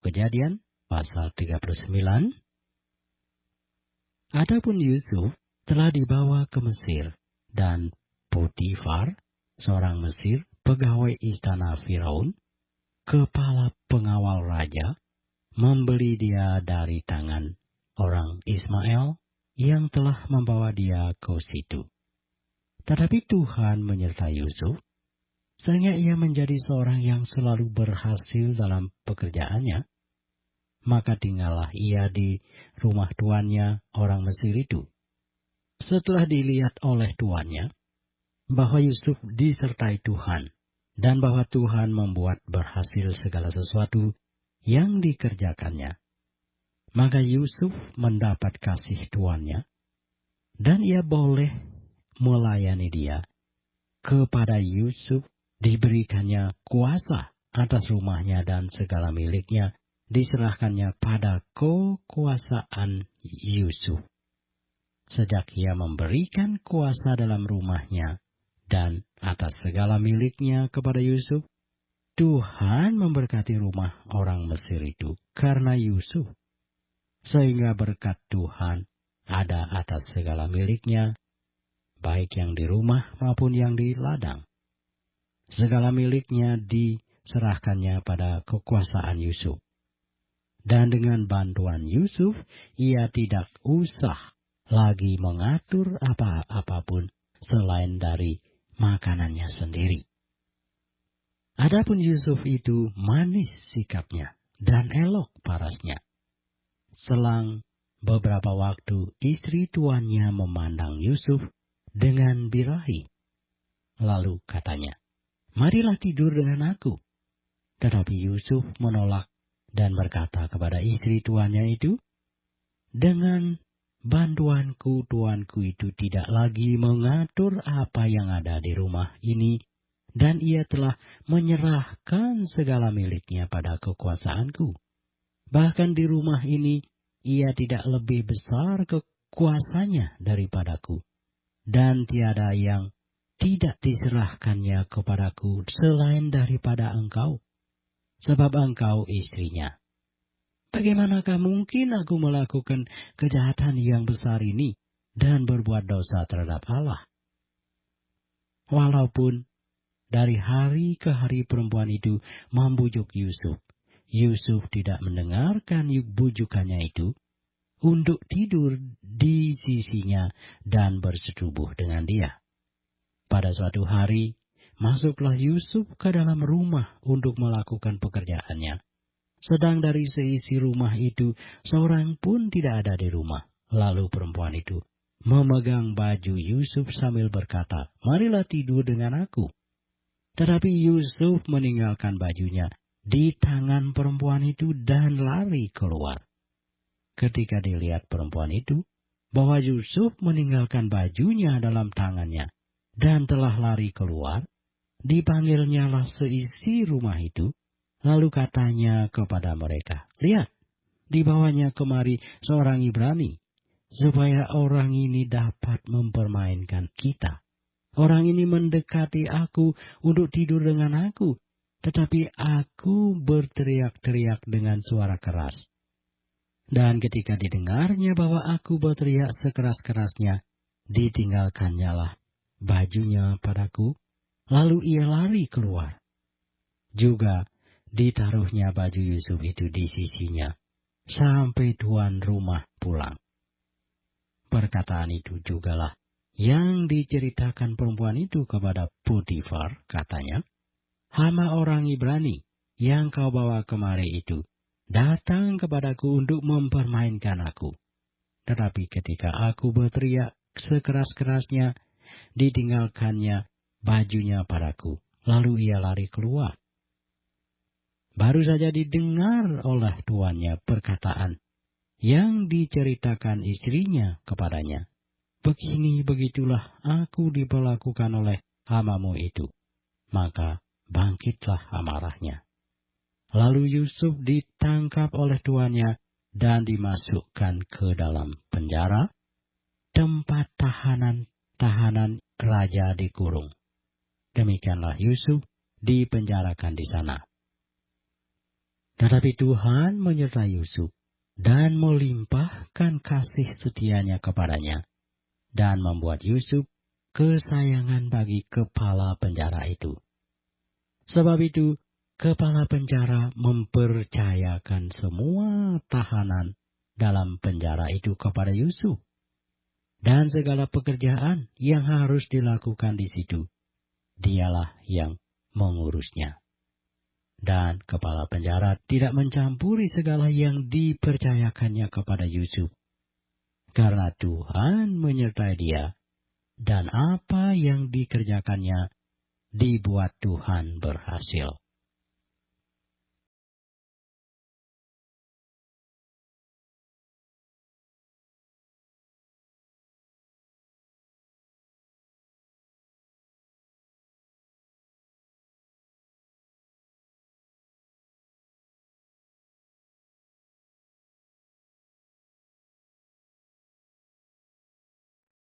Kejadian pasal 39. Adapun Yusuf telah dibawa ke Mesir, dan Potifar, seorang Mesir, pegawai istana Firaun, kepala pengawal raja, membeli dia dari tangan orang Ismail yang telah membawa dia ke situ. Tetapi Tuhan menyertai Yusuf, sehingga ia menjadi seorang yang selalu berhasil dalam pekerjaannya. Maka tinggallah ia di rumah tuannya orang Mesir itu. Setelah dilihat oleh tuannya bahwa Yusuf disertai Tuhan, dan bahwa Tuhan membuat berhasil segala sesuatu yang dikerjakannya, maka Yusuf mendapat kasih tuannya, dan ia boleh melayani dia. Kepada Yusuf diberikannya kuasa atas rumahnya, dan segala miliknya diserahkannya pada kekuasaan Yusuf. Sejak ia memberikan kuasa dalam rumahnya dan atas segala miliknya kepada Yusuf, Tuhan memberkati rumah orang Mesir itu karena Yusuf, sehingga berkat Tuhan ada atas segala miliknya, baik yang di rumah maupun yang di ladang. Segala miliknya diserahkannya pada kekuasaan Yusuf. Dan dengan bantuan Yusuf, ia tidak usah lagi mengatur apapun selain dari makanannya sendiri. Adapun Yusuf itu manis sikapnya dan elok parasnya. Selang beberapa waktu, istri tuannya memandang Yusuf dengan birahi. Lalu katanya, "Marilah tidur dengan aku." Tetapi Yusuf menolak dan berkata kepada istri tuannya itu, "Dengan bantuanku, tuanku itu tidak lagi mengatur apa yang ada di rumah ini, dan ia telah menyerahkan segala miliknya pada kekuasaanku. Bahkan di rumah ini, ia tidak lebih besar kekuasaannya daripadaku, dan tiada yang tidak diserahkannya kepadaku selain daripada engkau, sebab engkau istrinya. Bagaimanakah mungkin aku melakukan kejahatan yang besar ini dan berbuat dosa terhadap Allah?" Walaupun dari hari ke hari perempuan itu membujuk Yusuf, Yusuf tidak mendengarkan bujukannya itu untuk tidur di sisinya dan bersetubuh dengan dia. Pada suatu hari, masuklah Yusuf ke dalam rumah untuk melakukan pekerjaannya. Sedang dari seisi rumah itu, seorang pun tidak ada di rumah. Lalu perempuan itu memegang baju Yusuf sambil berkata, "Marilah tidur dengan aku." Tetapi Yusuf meninggalkan bajunya di tangan perempuan itu dan lari keluar. Ketika dilihat perempuan itu bahwa Yusuf meninggalkan bajunya dalam tangannya dan telah lari keluar, dipanggilnyalah seisi rumah itu. Lalu katanya kepada mereka, "Lihat, dibawanya kemari seorang Ibrani, supaya orang ini dapat mempermainkan kita. Orang ini mendekati aku untuk tidur dengan aku, tetapi aku berteriak-teriak dengan suara keras. Dan ketika didengarnya bahwa aku berteriak sekeras-kerasnya, ditinggalkannyalah bajunya padaku, lalu ia lari keluar. Juga ditaruhnya baju Yusuf itu di sisinya, sampai tuan rumah pulang." Perkataan itu jugalah yang diceritakan perempuan itu kepada Potifar, katanya, "Hama orang Ibrani yang kau bawa kemari itu datang kepadaku untuk mempermainkan aku. Tetapi ketika aku berteriak sekeras-kerasnya, ditinggalkannya bajunya padaku, lalu ia lari keluar." Baru saja didengar oleh tuannya perkataan yang diceritakan istrinya kepadanya. "Begitulah aku diperlakukan oleh hamamu itu." Maka bangkitlah amarahnya. Lalu Yusuf ditangkap oleh tuannya dan dimasukkan ke dalam penjara, tempat tahanan raja dikurung. Demikianlah Yusuf dipenjarakan di sana. Tetapi Tuhan menyertai Yusuf dan melimpahkan kasih setianya kepadanya dan membuat Yusuf kesayangan bagi kepala penjara itu. Sebab itu, kepala penjara mempercayakan semua tahanan dalam penjara itu kepada Yusuf. Dan segala pekerjaan yang harus dilakukan di situ, dialah yang mengurusnya. Dan kepala penjara tidak mencampuri segala yang dipercayakannya kepada Yusuf, karena Tuhan menyertai dia, dan apa yang dikerjakannya dibuat Tuhan berhasil.